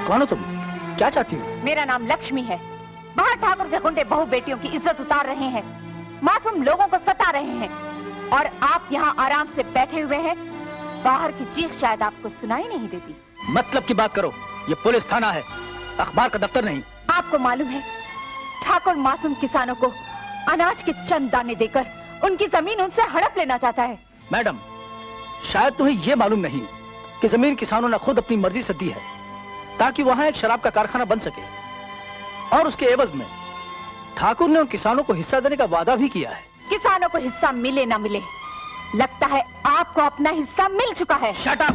कौन हो तुम? क्या चाहती हो? मेरा नाम लक्ष्मी है। बाहर ठाकुर के गुंडे बहू बेटियों की इज्जत उतार रहे हैं, मासूम लोगों को सता रहे हैं, और आप यहाँ आराम से बैठे हुए हैं। बाहर की चीख शायद आपको सुनाई नहीं देती। मतलब की बात करो, ये पुलिस थाना है, अखबार का दफ्तर नहीं। आपको मालूम है ठाकुर मासूम किसानों को अनाज के चंद दाने देकर उनकी जमीन उनसे हड़प लेना चाहता है। मैडम, शायद तुम्हें ये मालूम नहीं कि जमीन किसानों ने खुद अपनी मर्जी से दी है ताकि वहां एक शराब का कारखाना बन सके, और उसके एवज में ठाकुर ने उन किसानों को हिस्सा देने का वादा भी किया है। किसानों को हिस्सा मिले ना मिले, लगता है आपको अपना हिस्सा मिल चुका है। Shut up!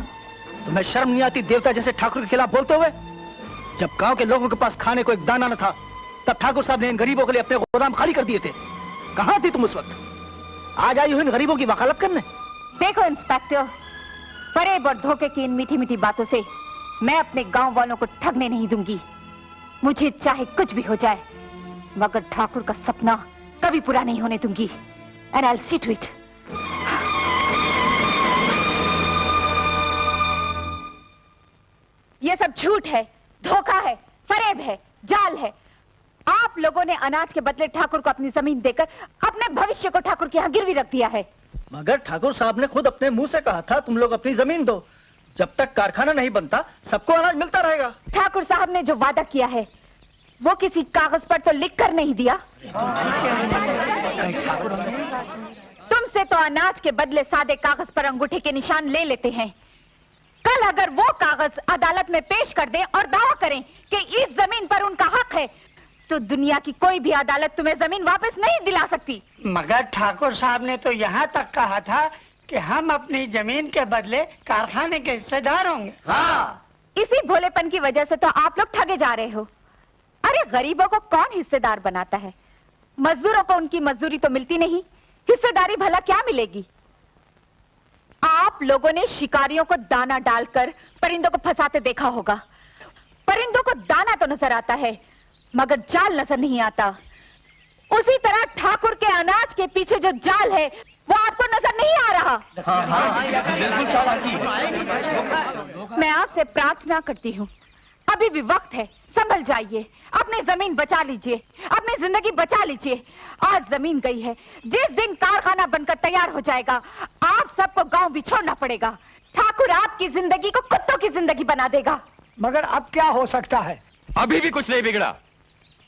तुम्हें शर्म नहीं आती देवता जैसे ठाकुर के खिलाफ बोलते हुए? जब गांव के लोगों के पास खाने को एक दाना न था, तब ठाकुर साहब ने इन गरीबों के लिए अपने गोदाम खाली कर दिए थे। कहां थी तुम उस वक्त? आज आई हुई इन गरीबों की वकालत करने। देखो इंस्पेक्टर, फरेब और धोखे की इन मीठी मीठी बातों से मैं अपने गांव वालों को ठगने नहीं दूंगी। मुझे चाहे कुछ भी हो जाए, मगर ठाकुर का सपना कभी पूरा नहीं होने दूंगी। And I will see to it. ये सब झूठ है, धोखा है, फरेब है, जाल है। आप लोगों ने अनाज के बदले ठाकुर को अपनी जमीन देकर अपने भविष्य को ठाकुर के यहाँ गिरवी रख दिया है। मगर ठाकुर साहब ने खुद अपने मुंह से कहा था तुम लोग अपनी जमीन दो, जब तक कारखाना नहीं बनता सबको अनाज मिलता रहेगा। ठाकुर साहब ने जो वादा किया है वो किसी कागज पर तो लिख कर नहीं दिया। तुमसे तो अनाज के बदले सादे कागज पर अंगूठे के निशान ले लेते हैं। कल अगर वो कागज अदालत में पेश कर दें और दावा करें कि इस जमीन पर उनका हक है, तो दुनिया की कोई भी अदालत तुम्हें जमीन वापस नहीं दिला सकती। मगर ठाकुर साहब ने तो यहाँ तक कहा था कि हम अपनी जमीन के बदले कारखाने के हिस्सेदार होंगे। हाँ। इसी भोलेपन की वजह से तो आप लोग ठगे जा रहे हो। अरे गरीबों को कौन हिस्सेदार बनाता है? मजदूरों को उनकी मजदूरी तो मिलती नहीं, हिस्सेदारी भला क्या मिलेगी? आप लोगों ने शिकारियों को दाना डालकर परिंदों को फंसाते देखा होगा। परिंदों को दाना तो नजर आता है, मगर जाल नजर नहीं आता। उसी तरह ठाकुर के अनाज के पीछे जो जाल है वो आपको नजर नहीं आ रहा। मैं आपसे प्रार्थना करती हूँ, अभी भी वक्त है, संभल जाइए, अपनी जमीन बचा लीजिए, अपनी जिंदगी बचा लीजिए। आज जमीन गई है, जिस दिन कारखाना बनकर तैयार हो जाएगा आप सबको गांव भी छोड़ना पड़ेगा। ठाकुर आपकी जिंदगी को कुत्तों की जिंदगी बना देगा। मगर अब क्या हो सकता है? अभी भी कुछ नहीं बिगड़ा।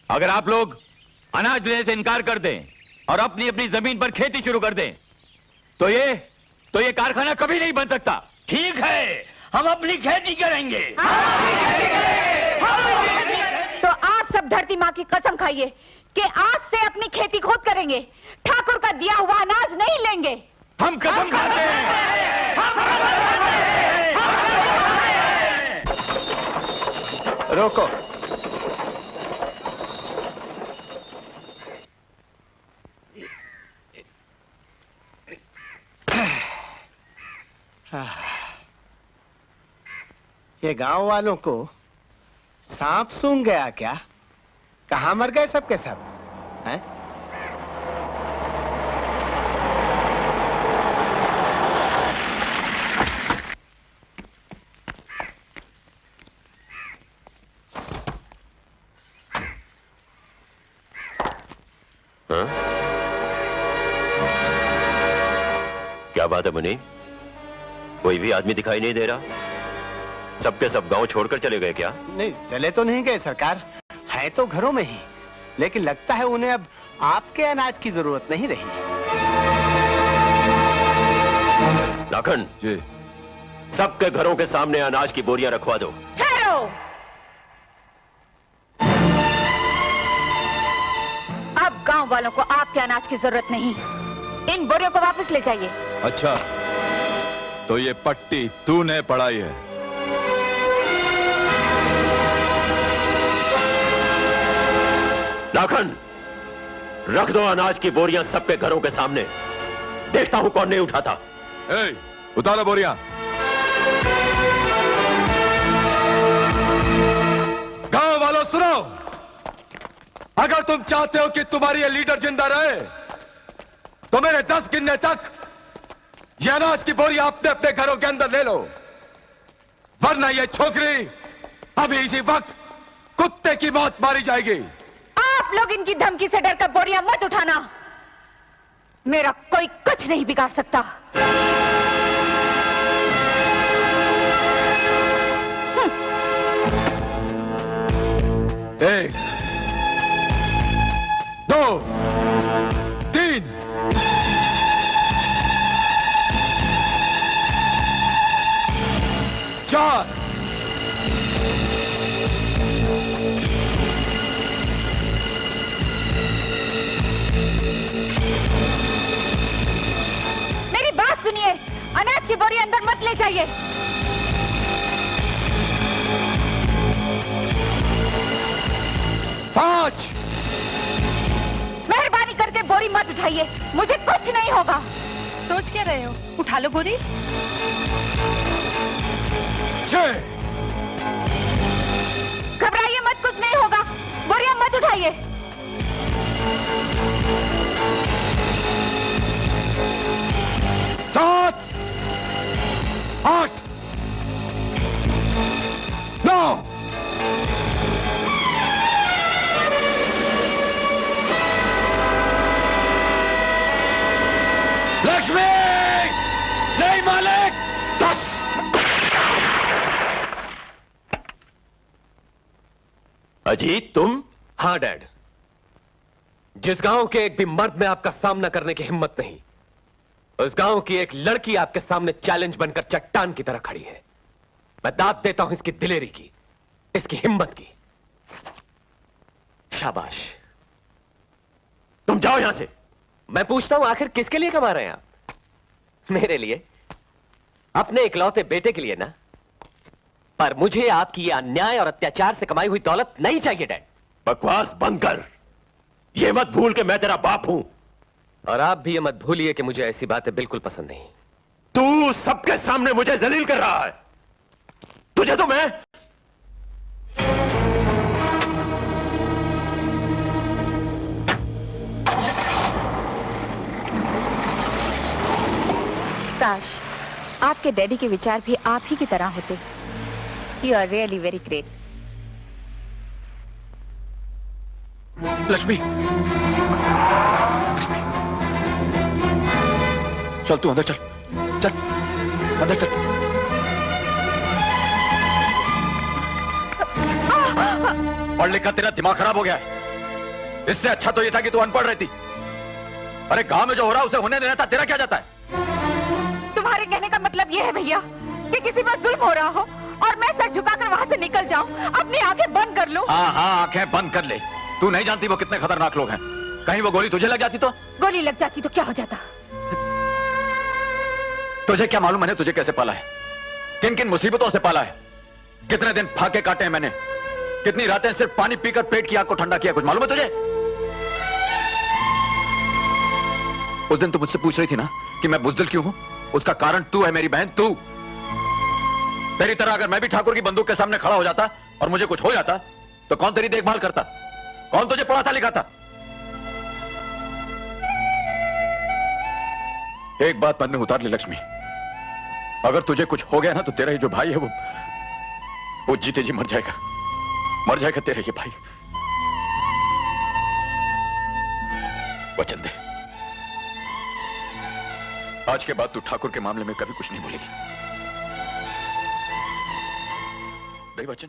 अगर आप लोग अनाज लेने से इनकार कर दें और अपनी अपनी जमीन पर खेती शुरू कर दें, तो ये कारखाना कभी नहीं बन सकता। ठीक है, हम अपनी खेती करेंगे। तो आप सब धरती माँ की कसम खाइए कि आज से अपनी खेती खुद करेंगे, ठाकुर का दिया हुआ अनाज नहीं लेंगे। हम कसम खाते हैं। रोको। ये गांव वालों को सांप सूंघ गया क्या? कहां मर गए सब के सब हैं? क्या बात है मुनि? कोई भी आदमी दिखाई नहीं दे रहा। सबके सब गांव छोड़कर चले गए क्या? नहीं, चले तो नहीं गए सरकार, है तो घरों में ही, लेकिन लगता है उन्हें अब आपके अनाज की जरूरत नहीं रही। लाखन जी, सबके घरों के सामने अनाज की बोरियां रखवा दो। ठहरो। अब गांव वालों को आपके अनाज की जरूरत नहीं, इन बोरियों को वापस ले जाइए। अच्छा, तो ये पट्टी तूने पढ़ाई है? लाखन, रख दो अनाज की बोरियां सबके घरों के सामने। देखता हूं कौन नहीं उठाता। उतारो बोरियां। गांव वालों सुनो, अगर तुम चाहते हो कि तुम्हारी ये लीडर जिंदा रहे, तो मेरे 10 गिनने तक ये अनाज की बोरी अपने अपने घरों के अंदर ले लो, वरना ये छोकरी अभी इसी वक्त कुत्ते की मौत मारी जाएगी। आप लोग इनकी धमकी से डरकर बोरियां मत उठाना। मेरा कोई कुछ नहीं बिगाड़ सकता। 1 2 3 4 मेरी बात सुनिए, अनाज की बोरी अंदर मत ले जाइए। पांच। मेहरबानी करके बोरी मत उठाइए, मुझे कुछ नहीं होगा। सोच क्या रहे हो? उठा लो बोरी। 6 घबराइए मत, कुछ नहीं होगा। बोरियां मत उठाइए। 7 8 9 लक्ष्मी, नहीं मालिक। 10 अजीत तुम? हाँ डैड, जिस गांव के एक भी मर्द में आपका सामना करने की हिम्मत नहीं, उस गांव की एक लड़की आपके सामने चैलेंज बनकर चट्टान की तरह खड़ी है। मैं दाद देता हूं इसकी दिलेरी की, इसकी हिम्मत की। शाबाश। तुम जाओ यहां से। मैं पूछता हूं, आखिर किसके लिए कमा रहे हैं आप? मेरे लिए, अपने इकलौते बेटे के लिए ना। पर मुझे आपकी ये अन्याय और अत्याचार से कमाई हुई दौलत नहीं चाहिए डैड। बकवास बंद कर। ये मत भूल के मैं तेरा बाप हूं। और आप भी ये मत भूलिए कि मुझे ऐसी बातें बिल्कुल पसंद नहीं। तू सबके सामने मुझे जलील कर रहा है। तुझे तो मैं काश आपके डैडी के विचार भी आप ही की तरह होते। You are really very great. Lakshmi, चल तू अंदर चल, चल अंदर चल। पढ़ लिखा तेरा दिमाग खराब हो गया है। इससे अच्छा तो ये था कि तू अनपढ़ रहती। अरे गांव में जो हो रहा है उसे होने देना था, तेरा क्या जाता है? तुम्हारे कहने का मतलब यह है भैया कि किसी पर जुल्म हो रहा हो और मैं सर झुकाकर वहां से निकल जाऊं, अपनी आंखें बंद कर लूं। हाँ हाँ, आंखें बंद कर ले। तू नहीं जानती वो कितने खतरनाक लोग हैं। कहीं वो गोली तुझे लग जाती तो? गोली लग जाती तो क्या हो जाता? तुझे क्या मालूम मैंने तुझे कैसे पाला है, किन किन मुसीबतों से पाला है, कितने दिन फाके काटे हैं मैंने, कितनी रातें सिर्फ पानी पीकर पेट की आग को ठंडा किया। कुछ मालूम है तुझे? उस दिन तू मुझसे पूछ रही थी ना कि मैं बुज़दिल क्यों हूं, उसका कारण तू है मेरी बहन, तू। तेरी तरह अगर मैं भी ठाकुर की बंदूक के सामने खड़ा हो जाता और मुझे कुछ हो जाता तो कौन तेरी देखभाल करता, कौन तुझे पढ़ाता लिखाता? एक बात मन में उतार ले लक्ष्मी, अगर तुझे कुछ हो गया ना तो तेरा ये जो भाई है वो जीते जी मर जाएगा तेरा ये भाई। वचन दे, आज के बाद तू ठाकुर के मामले में कभी कुछ नहीं बोलेगी। दे वचन।